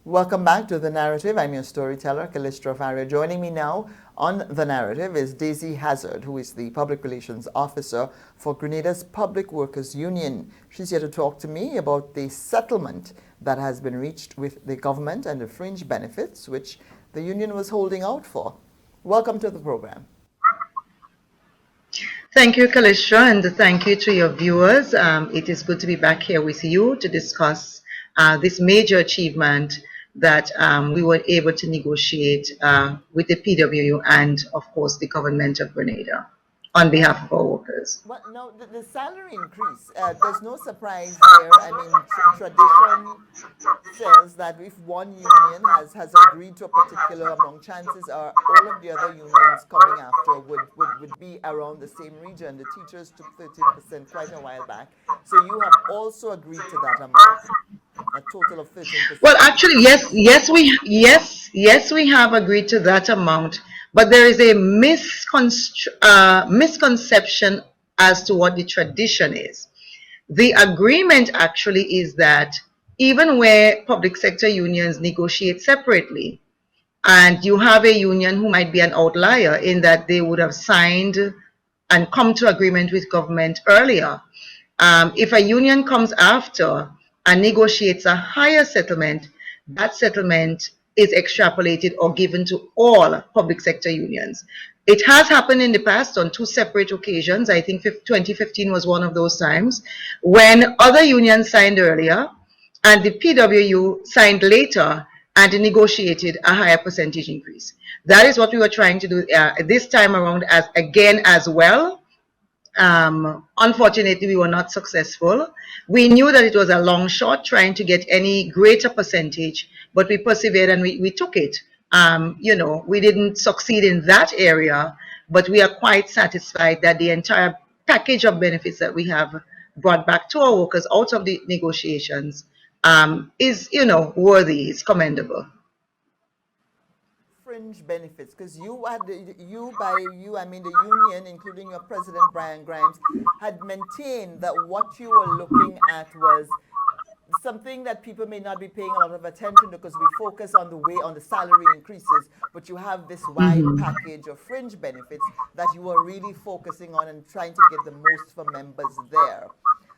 Welcome back to The Narrative. I'm your storyteller, Callistra Faria. Joining me now on The Narrative is Daisy Hazard, who is the Public Relations Officer for Grenada's Public Workers Union. She's here to talk to me about the settlement that has been reached with the government and the fringe benefits, which the union was holding out for. Welcome to the program. Thank you, Callistra, and thank you to your viewers. It is good to be back here with you to discuss this major achievement that we were able to negotiate with the PWU and, of course, the government of Grenada on behalf of our workers. Well, no, the salary increase, there's no surprise there. I mean, tradition says that if one union has agreed to a particular amount, chances are all of the other unions coming after would be around the same region. The teachers took 13% quite a while back. So you have also agreed to that amount, a total of 13%. Well, actually, yes, we have agreed to that amount, but there is a misconception as to what the tradition is. The agreement actually is that even where public sector unions negotiate separately, and you have a union who might be an outlier in that they would have signed and come to agreement with government earlier. If a union comes after and negotiates a higher settlement, that settlement is extrapolated or given to all public sector unions. It has happened in the past on two separate occasions. I think 2015 was one of those times when other unions signed earlier and the PWU signed later and negotiated a higher percentage increase. That is what we were trying to do this time around as well. Unfortunately, we were not successful. We knew that it was a long shot trying to get any greater percentage, but we persevered and we took it. We didn't succeed in that area, but we are quite satisfied that the entire package of benefits that we have brought back to our workers out of the negotiations is, worthy, it's commendable. Fringe benefits, because I mean the union, including your president Brian Grimes, had maintained that what you were looking at was something that people may not be paying a lot of attention to because we focus on the salary increases, but you have this wide package of fringe benefits that you are really focusing on and trying to get the most for members there.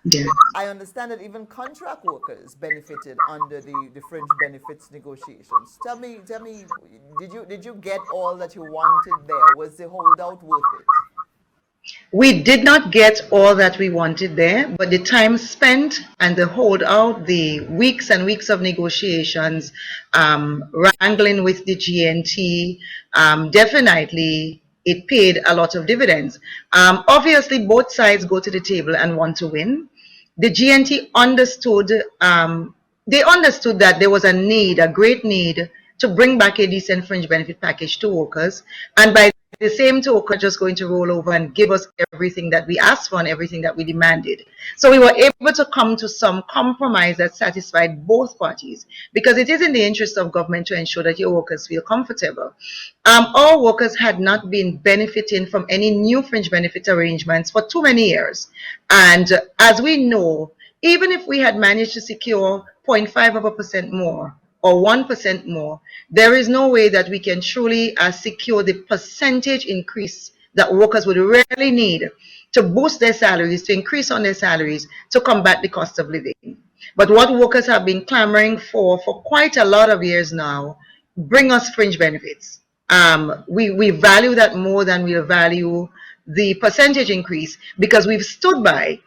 Yeah. I understand that even contract workers benefited under the fringe benefits negotiations. Tell me, did you get all that you wanted there? Was the holdout worth it? We did not get all that we wanted there, but the time spent and the holdout, the weeks and weeks of negotiations, wrangling with the GNT, definitely it paid a lot of dividends. Obviously, both sides go to the table and want to win. The GNT understood, they understood that there was a great need to bring back a decent fringe benefit package to workers. And by the same token, just going to roll over and give us everything that we asked for and everything that we demanded. So we were able to come to some compromise that satisfied both parties, because it is in the interest of government to ensure that your workers feel comfortable. Our workers had not been benefiting from any new fringe benefit arrangements for too many years. And as we know, even if we had managed to secure 0.5% more, or 1% more, there is no way that we can truly secure the percentage increase that workers would really need to boost their salaries, to increase on their salaries, to combat the cost of living. But what workers have been clamoring for quite a lot of years now, bring us fringe benefits. We value that more than we value the percentage increase, because we've stood by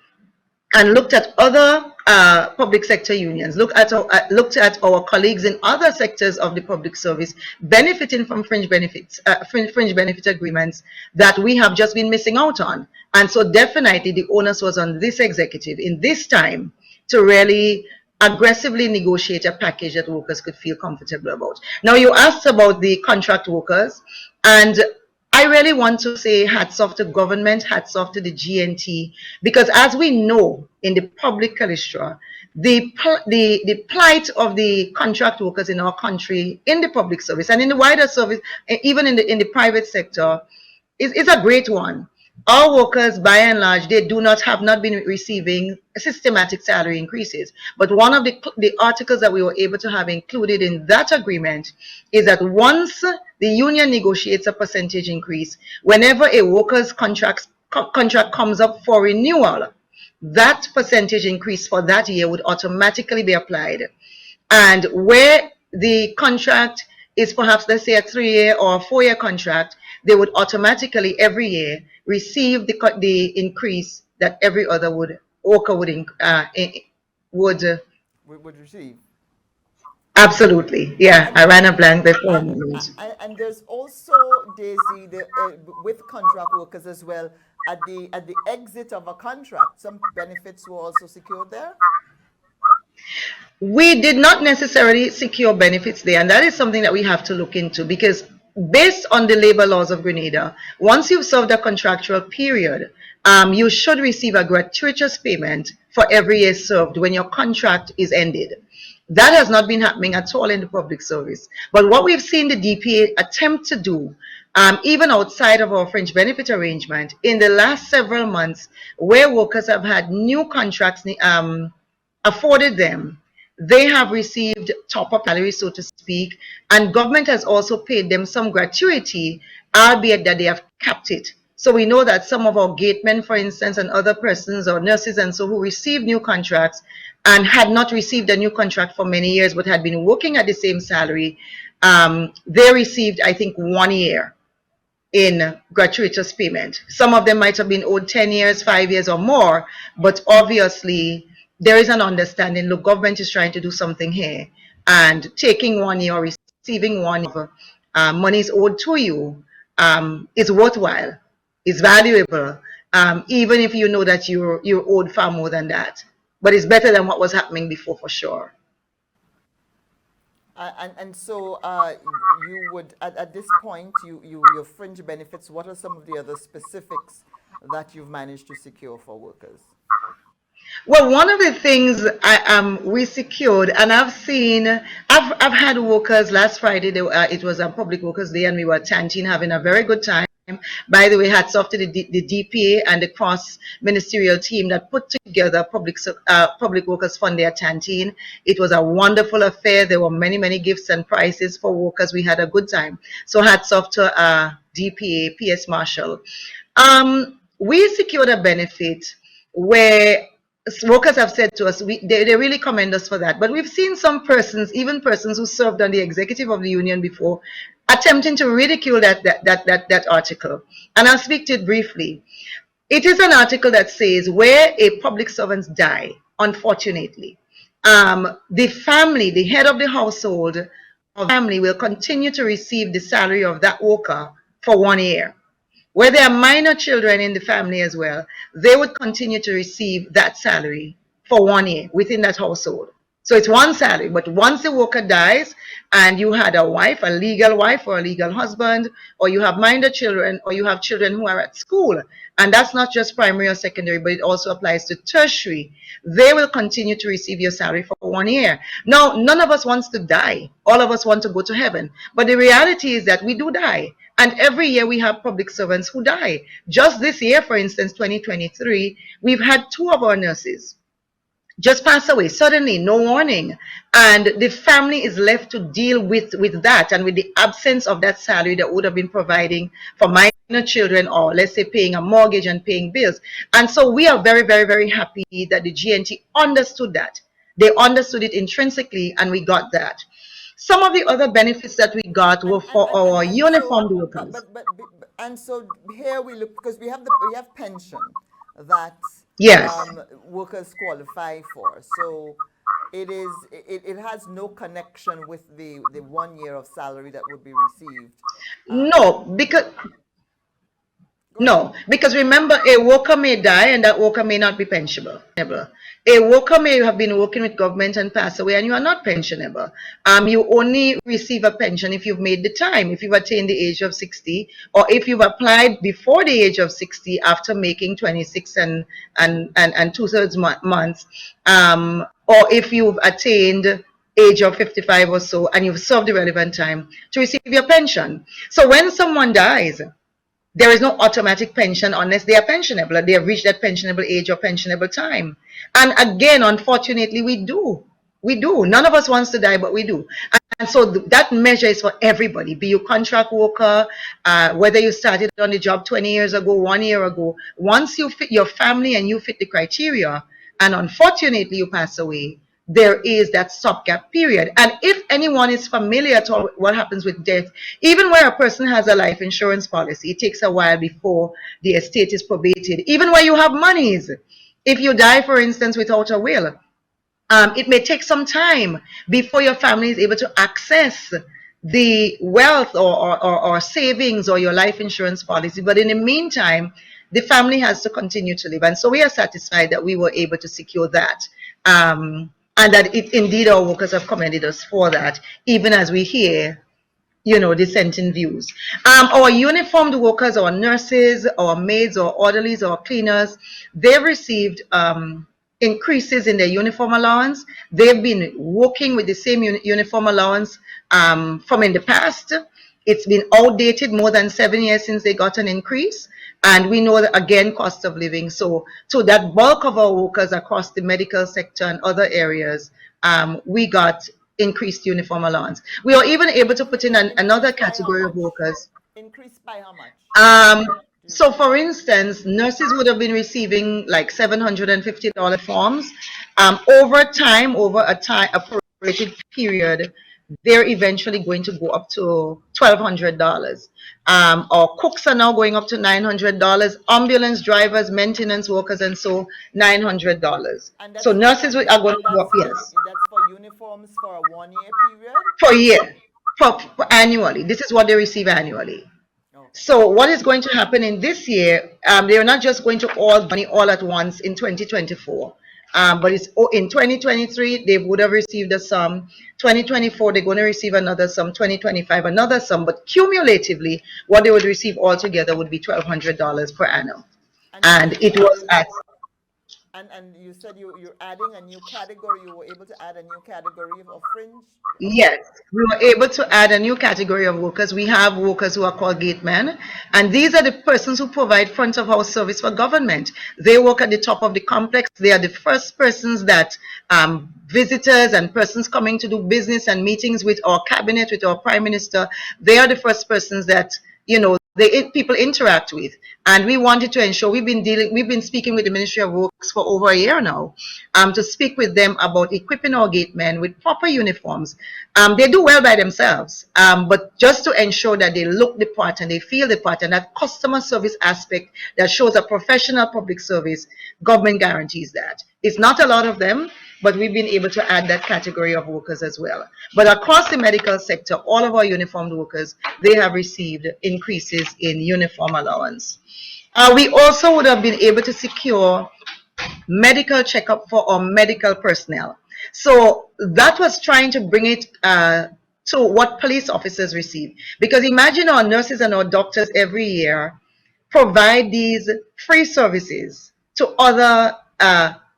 and looked at other public sector unions, looked at our colleagues in other sectors of the public service benefiting from fringe benefit agreements that we have just been missing out on. And so definitely the onus was on this executive in this time to really aggressively negotiate a package that workers could feel comfortable about. Now, you asked about the contract workers, and I really want to say hats off to government, hats off to the GNT, because as we know in the public, Callistra, the plight of the contract workers in our country, in the public service and in the wider service, even in the private sector, is a great one. Our workers, by and large, they do not have not been receiving systematic salary increases. But one of the articles that we were able to have included in that agreement is that once the union negotiates a percentage increase, whenever a worker's contract comes up for renewal, that percentage increase for that year would automatically be applied. And where the contract is perhaps, let's say, a 3 year or a 4 year contract, they would automatically every year receive the increase that every other worker would would receive. absolutely. Yeah, And I ran a blank there for a I, moment. and there's also, Daisy, with contract workers as well. At the exit of a contract, some benefits were also secured there. We did not necessarily secure benefits there, and that is something that we have to look into because, based on the labor laws of Grenada, once you've served a contractual period, you should receive a gratuitous payment for every year served when your contract is ended. That has not been happening at all in the public service. But what we've seen the DPA attempt to do, even outside of our fringe benefit arrangement, in the last several months, where workers have had new contracts afforded them, they have received top-up salaries, so to speak, and government has also paid them some gratuity, albeit that they have capped it. So we know that some of our gatemen, for instance, and other persons or nurses and so who received new contracts and had not received a new contract for many years but had been working at the same salary, they received, I think, 1 year in gratuitous payment. Some of them might have been owed 10 years, 5 years or more, but obviously there is an understanding, look, government is trying to do something here, and taking 1 year or receiving 1 year of monies owed to you is worthwhile, is valuable, even if you know that you're owed far more than that. But it's better than what was happening before for sure. And so you would at this point your fringe benefits. What are some of the other specifics that you've managed to secure for workers? Well, one of the things we secured, and I've had workers last Friday. It was a public workers day, and we were at Canteen having a very good time. By the way, hats off to the DPA and the cross ministerial team that put together public workers fund day at Canteen. It was a wonderful affair. There were many gifts and prizes for workers. We had a good time. So hats off to DPA, PS Marshall. We secured a benefit where workers have said to us, they really commend us for that. But we've seen some persons, even persons who served on the executive of the union before, attempting to ridicule that article. And I'll speak to it briefly. It is an article that says where a public servant die, unfortunately, the family, the head of the household of the family will continue to receive the salary of that worker for 1 year. Where there are minor children in the family as well, they would continue to receive that salary for 1 year within that household. So it's one salary, but once the worker dies and you had a wife, a legal wife or a legal husband, or you have minor children, or you have children who are at school, and that's not just primary or secondary, but it also applies to tertiary, they will continue to receive your salary for 1 year. Now, none of us wants to die. All of us want to go to heaven. But the reality is that we do die. And every year we have public servants who die. Just this year, for instance, 2023, we've had two of our nurses just pass away suddenly, no warning, and the family is left to deal with that and with the absence of that salary that would have been providing for minor children, or let's say paying a mortgage and paying bills. And so we are very happy that the GNT understood that. They understood it intrinsically, and we got that. Some of the other benefits that we got were for our And so uniformed workers. and so here we look, because we have pension that Yes. workers qualify for. So it has no connection with the 1 year of salary that would be received. No, because Go ahead. No, because remember, a worker may die and that worker may not be pensionable. A worker may have been working with government and pass away and you are not pensionable. You only receive a pension if you've made the time, if you've attained the age of 60, or if you've applied before the age of 60 after making 26 and two-thirds months, or if you've attained age of 55 or so and you've served the relevant time to receive your pension. So when someone dies, There is no automatic pension unless they are pensionable. They have reached that pensionable age or pensionable time. And again, unfortunately, we do. We do. None of us wants to die, but we do. And so that measure is for everybody, be you contract worker, whether you started on the job 20 years ago, 1 year ago. Once you fit your family and you fit the criteria, and unfortunately you pass away, there is that stopgap period. And if anyone is familiar at all with what happens with death, even where a person has a life insurance policy, it takes a while before the estate is probated. Even where you have monies, if you die, for instance, without a will, it may take some time before your family is able to access the wealth or savings or your life insurance policy. But in the meantime, the family has to continue to live. And so we are satisfied that we were able to secure that. And that it, indeed our workers have commended us for that, even as we hear dissenting views. Our uniformed workers, our nurses, our maids, our orderlies, our cleaners, they've received increases in their uniform allowance. They've been working with the same uniform allowance from in the past. It's been outdated more than 7 years since they got an increase. And we know that again, cost of living. So that bulk of our workers across the medical sector and other areas, we got increased uniform allowance. We are even able to put in another Increased by how category of much? workers. Increased by how much? Um, Do you so remember? for instance, nurses would have been receiving like $750 forms. Over time, over a prorated period, they're eventually going to go up to $1,200. Our cooks are now going up to $900. Ambulance drivers, maintenance workers, and so $900. And So that's for nurses are going and to go up, yes, that's for uniforms for a 1 year period? for a year, for annually. This is what they receive annually. Okay. So what is going to happen in this year? They're not just going to all money all at once in 2024, but it's in 2023 they would have received a sum. 2024 they're going to receive another sum. 2025 another sum. But cumulatively, what they would receive altogether would be $1,200 per annum, And you and said it was at and you said you're adding a new category. You were able to add a new category of fringe Yes, we were able to add a new category of workers. We have workers who are called gatemen, and these are the persons who provide front of house service for government. They work at the top of the complex. They are the first persons that visitors and persons coming to do business and meetings with our cabinet, with our prime minister, they are the first persons that people interact with. And we wanted to ensure we've been speaking with the Ministry of Works for over a year now, to speak with them about equipping our gatemen with proper uniforms. They do well by themselves, but just to ensure that they look the part and they feel the part, and that customer service aspect that shows a professional public service, government guarantees that. It's not a lot of them, but we've been able to add that category of workers as well. But across the medical sector, all of our uniformed workers, they have received increases in uniform allowance. We also would have been able to secure medical checkup for our medical personnel. So that was trying to bring it to what police officers receive. Because imagine our nurses and our doctors every year provide these free services to other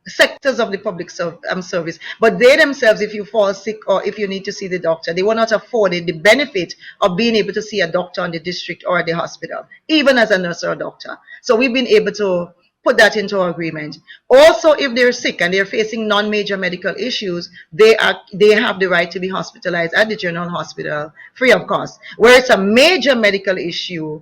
sectors of the public service. But they themselves, if you fall sick or if you need to see the doctor, they will not afford it, the benefit of being able to see a doctor in the district or the hospital, even as a nurse or a doctor. So we've been able to put that into our agreement. Also, if they're sick and they're facing non-major medical issues, they have the right to be hospitalized at the general hospital free of cost. Where it's a major medical issue,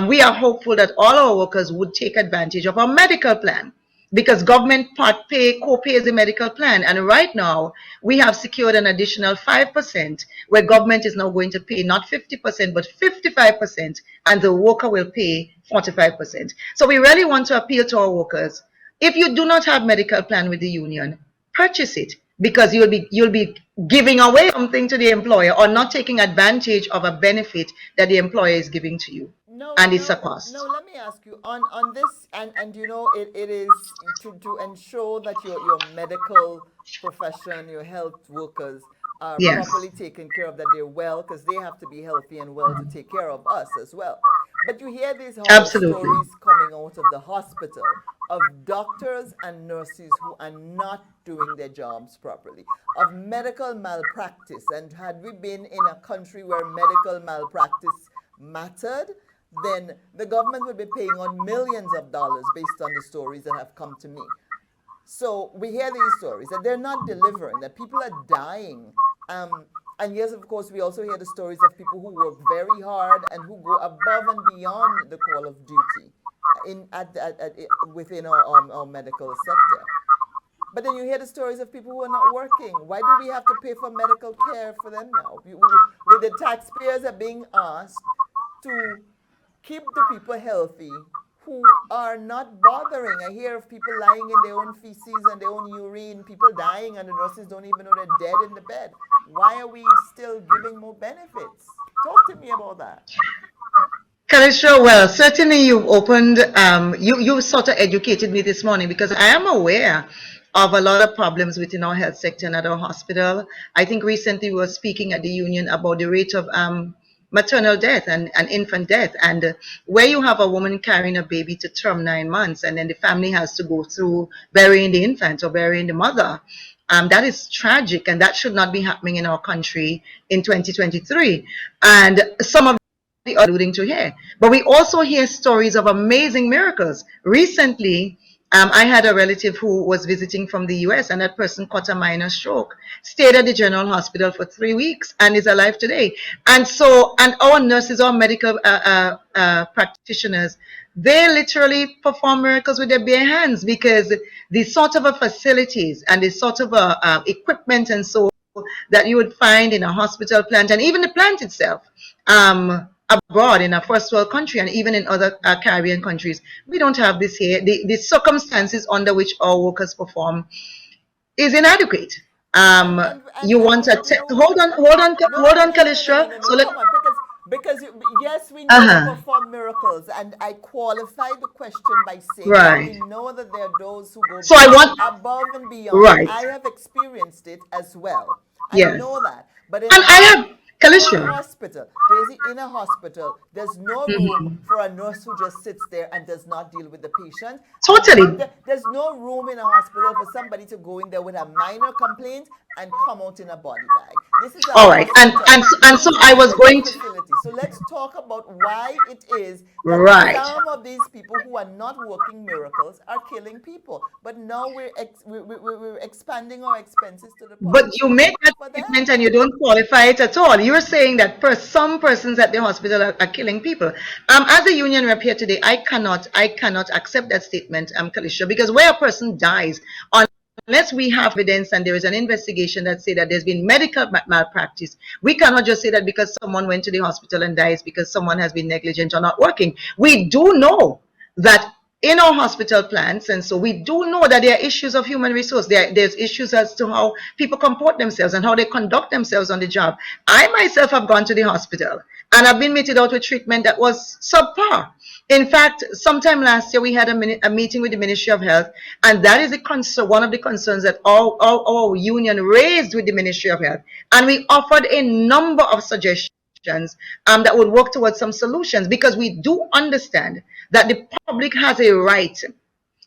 we are hopeful that all our workers would take advantage of our medical plan, because government part pay co-pays the medical plan, and right now we have secured an additional 5% where government is now going to pay not 50% but 55%, and the worker will pay 45%. So we really want to appeal to our workers: if you do not have medical plan with the union, purchase it, because you'll be giving away something to the employer or not taking advantage of a benefit that the employer is giving to you, No, and it's a no, cost. no. Let me ask you on this, and it is to ensure that your medical profession, your health workers are Yes, properly taken care of, that they're well, because they have to be healthy and well to take care of us as well. But you hear these horror absolutely. stories coming out of the hospital of doctors and nurses who are not doing their jobs properly, of medical malpractice. And had we been in a country where medical malpractice mattered, then the government would be paying on millions of dollars based on the stories that have come to me. So we hear these stories that they're not delivering, that people are dying. Um, and yes, of course, we also hear the stories of people who work very hard and who go above and beyond the call of duty within our medical sector. But then you hear the stories of people who are not working. Why do we have to pay for medical care for them now? With the taxpayers are being asked to keep the people healthy who are not bothering. I hear of people lying in their own feces and their own urine, people dying, and the nurses don't even know they're dead in the bed. Why are we still giving more benefits? Talk to me about that. Kalisha, well, certainly you've opened, you sort of educated me this morning because I am aware of a lot of problems within our health sector and at our hospital. I think recently we were speaking at the union about the rate of maternal death and infant death, and where you have a woman carrying a baby to term 9 months, and then the family has to go through burying the infant or burying the mother. That is tragic, and that should not be happening in our country in 2023. And some of alluding to here. But we also hear stories of amazing miracles. Recently, I had a relative who was visiting from the US, and that person caught a minor stroke, stayed at the general hospital for 3 weeks, and is alive today. And so, and our nurses, our medical practitioners, they literally perform miracles with their bare hands because the sort of a facilities and the sort of a equipment and so that you would find in a hospital plant and even the plant itself abroad in a first world country and even in other Caribbean countries. We don't have this here. The circumstances under which our workers perform is inadequate. You want to hold on, Kalistra. So let Come on, because yes, we know they uh-huh. perform miracles, and I qualified the question by saying that we Right. know that there are those who go So I want above and beyond, and right. I have experienced it as well. I Yes. know that, but And I have Kalistra. Daisy, in a hospital, there's no room Mhm. for a nurse who just sits there and does not deal with the patient. And Totally. there's no room in a hospital for somebody to go in there with a minor complaint and come out in a body bag. This is a All right. hospital. And This so is a I was medical going to facility. So let's talk about why it is that right. some of these people who are not working miracles are killing people. But now we're expanding our expenses to the But public you make that for statement them. and you don't qualify it at all. You're saying that some persons at the hospital are killing people. As a union rep here today, I cannot accept that statement, Kalisha, because where a person dies, unless we have evidence and there is an investigation that say that there's been medical malpractice, we cannot just say that because someone went to the hospital and dies because someone has been negligent or not working. We do know that in our hospital plans, and so we do know that there are issues of human resource. There's issues as to how people comport themselves and how they conduct themselves on the job. I myself have gone to the hospital and I've been meted out with treatment that was subpar. In fact, sometime last year we had a meeting with the Ministry of Health, and that is one of the concerns that our union raised with the Ministry of Health, and we offered a number of suggestions that would work towards some solutions because we do understand that the public has a right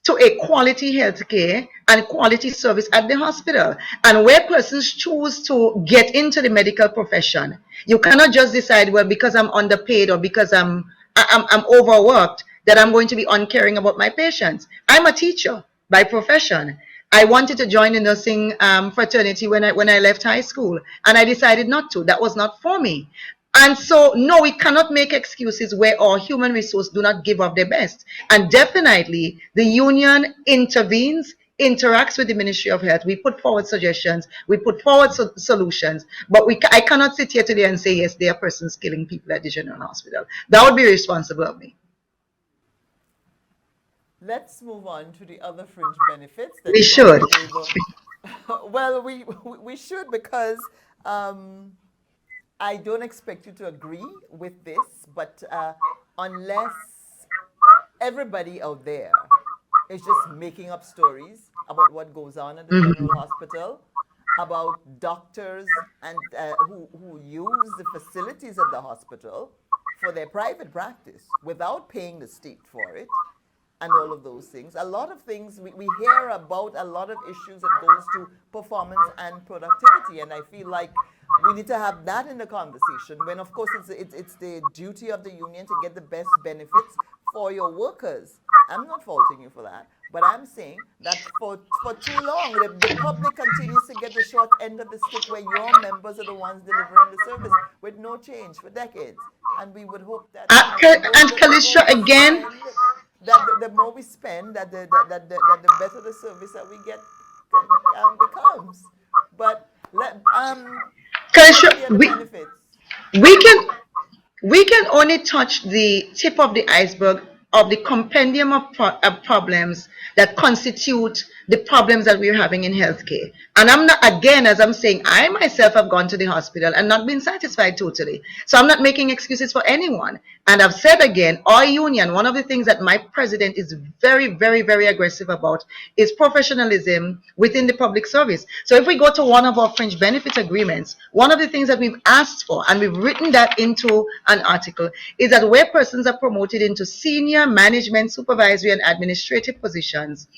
to a quality health care and quality service at the hospital. And where persons choose to get into the medical profession, you cannot just decide, well, because I'm underpaid or because I'm overworked, that I'm going to be uncaring about my patients. I'm a teacher by profession. I wanted to join the nursing fraternity when I left high school, and I decided not to. That was not for me. And so, no, we cannot make excuses where our human resource do not give up their best. And definitely, the union intervenes, interacts with the Ministry of Health. We put forward suggestions, we put forward solutions, but I cannot sit here today and say, yes, there are persons killing people at the General Hospital. That would be irresponsible of me. Let's move on to the other fringe benefits that We you've already should. gave. Well, we should because um, I don't expect you to agree with this, but unless everybody out there is just making up stories about what goes on at the general Mhm. hospital, about doctors and who use the facilities at the hospital for their private practice without paying the state for it, and all of those things. A lot of things we hear about, a lot of issues that goes to performance and productivity, and I feel like We need to have that in the conversation when, of course, it's the duty of the union to get the best benefits for your workers. I'm not faulting you for that, but I'm saying that for too long, the public continues to get the short end of the stick where your members are the ones delivering the service with no change for decades. And we would hope that, And the more Kalisha, we again, spend, that the more we spend, that the better the service that we get becomes. But what are Kalisha, the other benefits? we can we can only touch the tip of the iceberg of the compendium of problems that constitute the problems that we're having in healthcare. And I'm not, again, as I'm saying, I myself have gone to the hospital and not been satisfied totally. So I'm not making excuses for anyone. And I've said again, our union, one of the things that my president is very, very, very aggressive about is professionalism within the public service. So if we go to one of our fringe benefit agreements, one of the things that we've asked for, and we've written that into an article, is that where persons are promoted into senior management, supervisory, and administrative positions,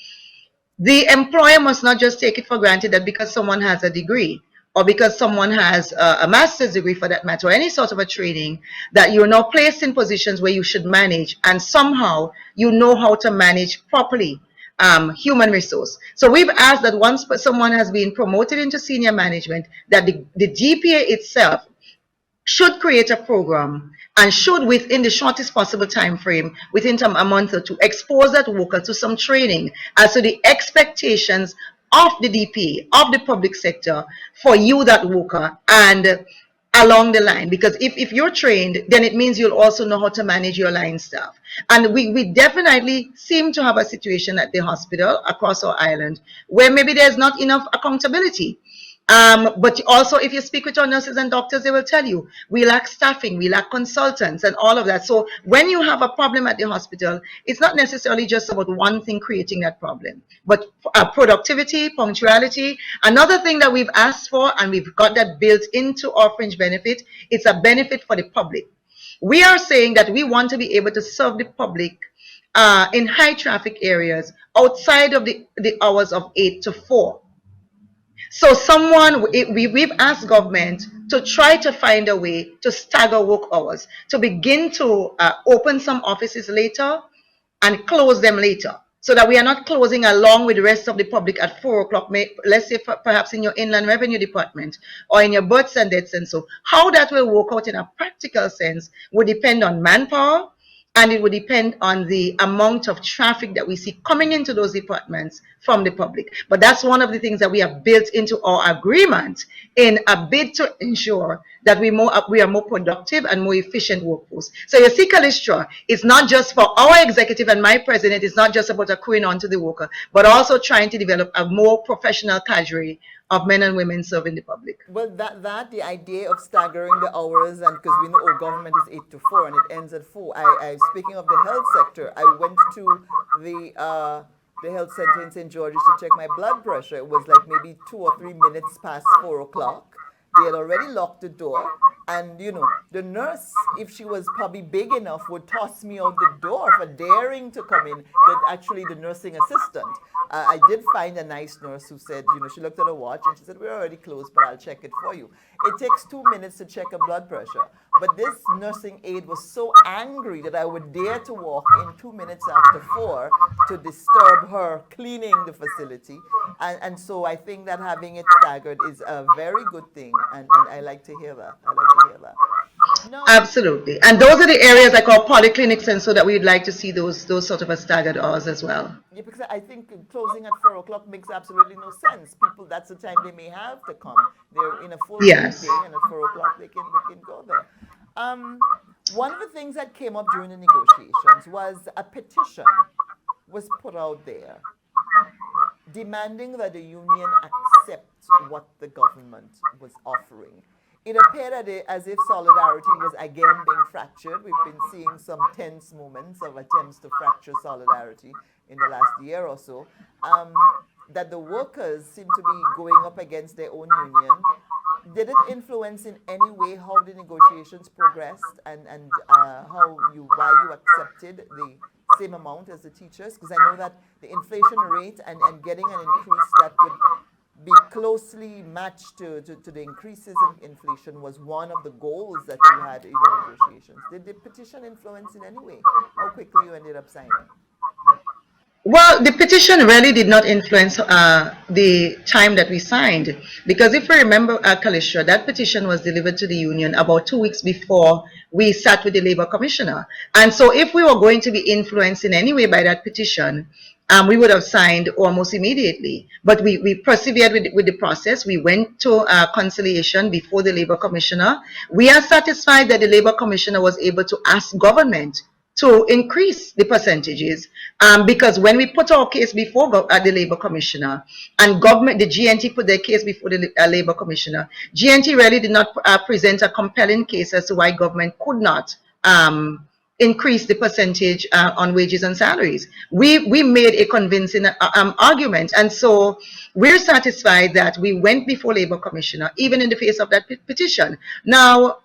the employer must not just take it for granted that because someone has a degree or because someone has a master's degree for that matter or any sort of a training, that you're now placed in positions where you should manage and somehow you know how to manage properly human resource. So we've asked that once someone has been promoted into senior management, that the GPA itself should create a program and should, within the shortest possible time frame, within a month or two, expose that worker to some training as to the expectations of the DPA, of the public sector, for you, that worker, and along the line. Because if you're trained, then it means you'll also know how to manage your line staff. And we definitely seem to have a situation at the hospital across our island where maybe there's not enough accountability. But also, if you speak with our nurses and doctors, they will tell you we lack staffing, we lack consultants, and all of that. So when you have a problem at the hospital, it's not necessarily just about one thing creating that problem, but productivity, punctuality. Another thing that we've asked for, and we've got that built into our fringe benefit, it's a benefit for the public. We are saying that we want to be able to serve the public in high traffic areas outside of the hours of 8 to 4. So we've asked government to try to find a way to stagger work hours, to begin to open some offices later and close them later, so that we are not closing along with the rest of the public at 4 o'clock. Let's say perhaps in your inland revenue department or in your births and deaths and so. How that will work out in a practical sense would depend on manpower, and it would depend on the amount of traffic that we see coming into those departments from the public. But that's one of the things that we have built into our agreement in a bid to ensure that we are more productive and more efficient workforce. So you see, Kalistra, it's not just for our executive and my president, it's not just about accruing on to the worker, but also trying to develop a more professional cadre of men and women serving the public. Well, the idea of staggering the hours, and because we know our government is 8 to 4 and it ends at 4. I speaking of the health sector, I went to the health center in St. George's to check my blood pressure. It was like maybe 2 or 3 minutes past 4 o'clock. They had already locked the door, and the nurse, if she was probably big enough, would toss me out the door for daring to come in. That actually the nursing assistant. I did find a nice nurse who said, she looked at her watch and she said, "We're already closed, but I'll check it for you." It takes 2 minutes to check a blood pressure. But this nursing aide was so angry that I would dare to walk in 2 minutes after 4 to disturb her cleaning the facility. And so I think that having it staggered is a very good thing. And I like to hear that. I like to hear that. No, Absolutely. And those are the areas I call polyclinics, and so that we'd like to see those sort of a staggered hours as well. yeah, because I think closing at 4 o'clock makes absolutely no sense. People, that's the time they may have to come. They're in a full Yes. meeting, and at 4 o'clock they can go there. Um, One of the things that came up during the negotiations was a petition was put out there demanding that the union accept what the government was offering. It appeared as if solidarity was again being fractured. We've been seeing some tense moments of attempts to fracture solidarity in the last year or so. That the workers seem to be going up against their own union. Did it influence in any way how the negotiations progressed, and why you accepted the same amount as the teachers? Because I know that the inflation rate and getting an increase that would be closely matched to the increases in inflation was one of the goals that you had in your negotiations. Did the petition influence in any way how quickly you ended up signing? Well, the petition really did not influence the time that we signed, because if you remember, Kalisha, that petition was delivered to the union about 2 weeks before we sat with the Labour Commissioner. And so if we were going to be influenced in any way by that petition, we would have signed almost immediately. But we persevered with the process. We went to conciliation before the Labour Commissioner. We are satisfied that the Labour Commissioner was able to ask government to increase the percentages, because when we put our case before the Labour Commissioner, and government, the GNT put their case before the Labour Commissioner, GNT really did not present a compelling case as to why government could not increase the percentage on wages and salaries. We made a convincing argument, and so we're satisfied that we went before Labour Commissioner even in the face of that petition. Now,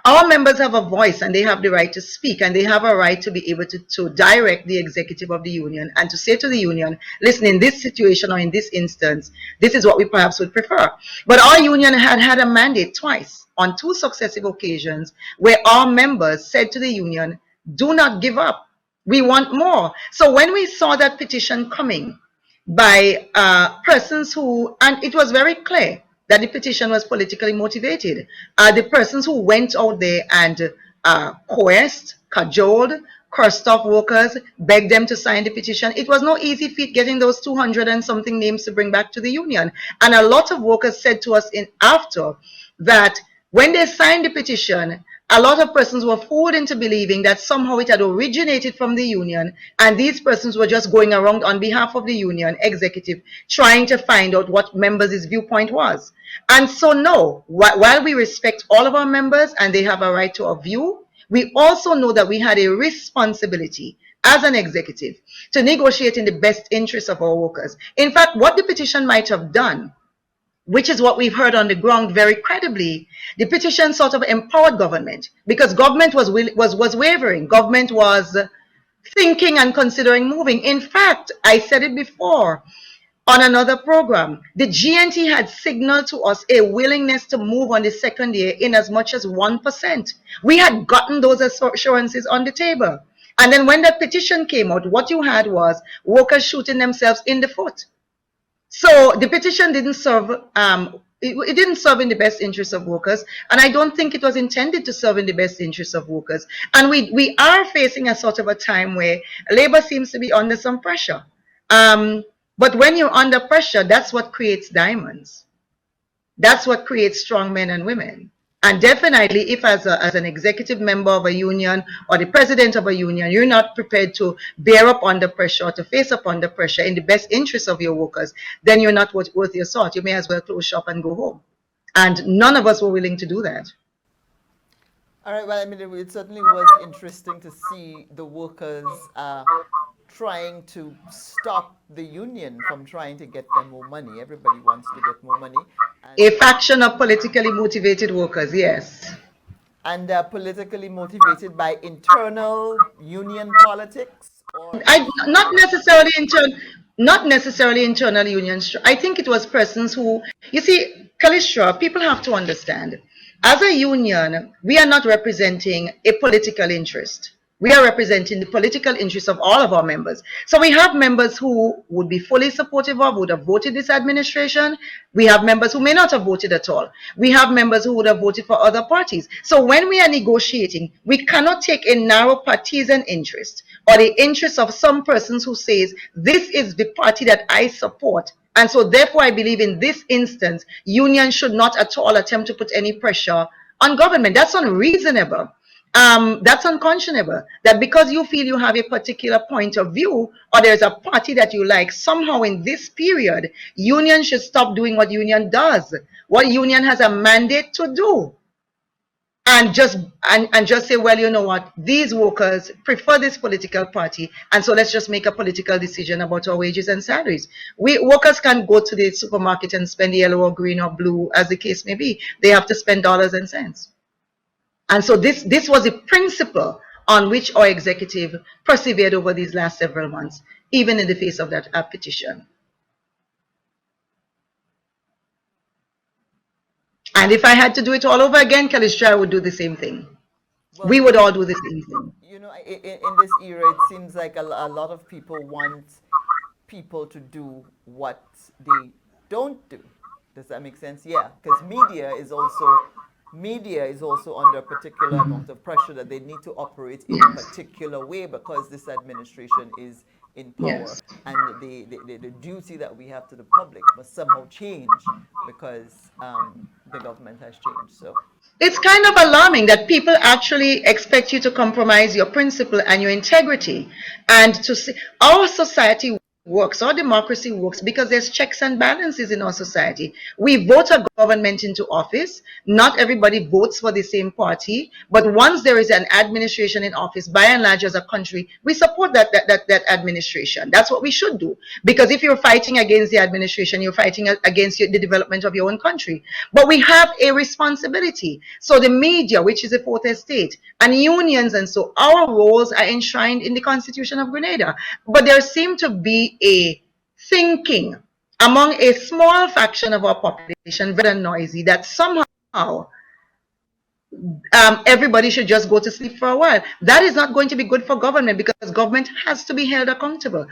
our members have a voice and they have the right to speak, and they have a right to be able to direct the executive of the union and to say to the union, listen, in this situation or in this instance, this is what we perhaps would prefer. But our union had a mandate twice on 2 successive occasions where our members said to the union, do not give up. We want more. So when we saw that petition coming by persons who, and it was very clear that the petition was politically motivated. The persons who went out there and coerced, cajoled, cursed off workers, begged them to sign the petition. It was no easy feat getting those 200 and something names to bring back to the union. And a lot of workers said to us after that when they signed the petition, a lot of persons were fooled into believing that somehow it had originated from the union, and these persons were just going around on behalf of the union executive trying to find out what members' viewpoint was. And so no, while we respect all of our members and they have a right to a view, we also know that we had a responsibility as an executive to negotiate in the best interest of our workers. In fact, what the petition might have done, which is what we've heard on the ground very credibly, the petition sort of empowered government, because government was wavering. Government was thinking and considering moving. In fact, I said it before on another program, the GNT had signaled to us a willingness to move on the second year in as much as 1%. We had gotten those assurances on the table. And then when that petition came out, what you had was workers shooting themselves in the foot. So the petition didn't serve, it didn't serve in the best interest of workers, and I don't think it was intended to serve in the best interest of workers. And we are facing a sort of a time where labor seems to be under some pressure. But when you're under pressure, that's what creates diamonds. That's what creates strong men and women. And definitely, if as an executive member of a union or the president of a union, you're not prepared to bear up under pressure or to face up under pressure in the best interest of your workers, then you're not worth your salt. You may as well close shop and go home. And none of us were willing to do that. All right, well, I mean, it certainly was interesting to see the workers trying to stop the union from trying to get them more money. Everybody wants to get more money. A faction of politically motivated workers, yes. And politically motivated by internal union politics, or Not necessarily internal unions. I think it was persons who, you see, Kalisha, people have to understand, as a union, we are not representing a political interest. We are representing the political interests of all of our members. So we have members who would be fully supportive of, would have voted this administration. We have members who may not have voted at all. We have members who would have voted for other parties. So when we are negotiating, we cannot take a narrow partisan interest or the interest of some persons who says, this is the party that I support. And so therefore I believe in this instance, unions should not at all attempt to put any pressure on government. That's unreasonable. That's unconscionable. That because you feel you have a particular point of view or there's a party that you like, somehow in this period, union should stop doing what union does, what union has a mandate to do. And just say, well, you know what, these workers prefer this political party, and so let's just make a political decision about our wages and salaries. Workers can't go to the supermarket and spend yellow or green or blue, as the case may be. They have to spend dollars and cents. And so this was a principle on which our executive persevered over these last several months, even in the face of that petition. And if I had to do it all over again, Calistria, I would do the same thing. Well, We would all do the same thing. in this era, it seems like a lot of people want people to do what they don't do. Does that make sense? Yeah, because media is also under a particular amount of pressure that they need to operate in a Yes. particular way because this administration is in power, Yes. and the duty that we have to the public must somehow change because the government has changed. So It's kind of alarming that people actually expect you to compromise your principle and your integrity. And to see our society works, our democracy works because there's checks and balances in our society. We vote a government into office. Not everybody votes for the same party, but once there is an administration in office, by and large as a country, we support that administration. That's what we should do. Because if you're fighting against the administration, you're fighting against the development of your own country. But we have a responsibility. So the media, which is a fourth estate, and unions, and so our roles are enshrined in the Constitution of Grenada. But there seems to be a thinking among a small faction of our population, very noisy, that somehow everybody should just go to sleep for a while. That is not going to be good for government because government has to be held accountable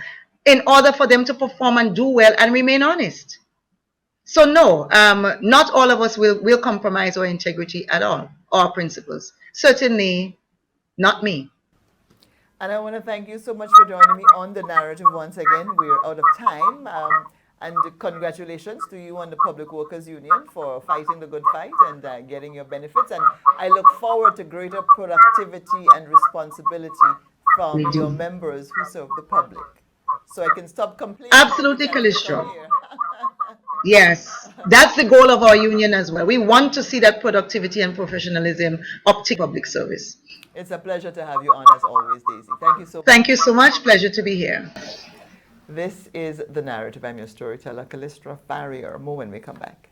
in order for them to perform and do well and remain honest. So no, not all of us will compromise our integrity at all, our principles. Certainly not me. and I want to thank you so much for joining me on the narrative once again. We're out of time. And congratulations to you and the Public Workers Union for fighting the good fight and getting your benefits. And I look forward to greater productivity and responsibility We from your do. members who serve the public. So I can stop complaining every Absolutely, time you come Calistro. here. Yes, that's the goal of our union as well. We want to see that productivity and professionalism uptick public service. It's a pleasure to have you on as always, Daisy. Thank you so Thank much. you so much. Pleasure to be here. This is The Narrative. I'm your storyteller, Callistra Farrier. More when we come back.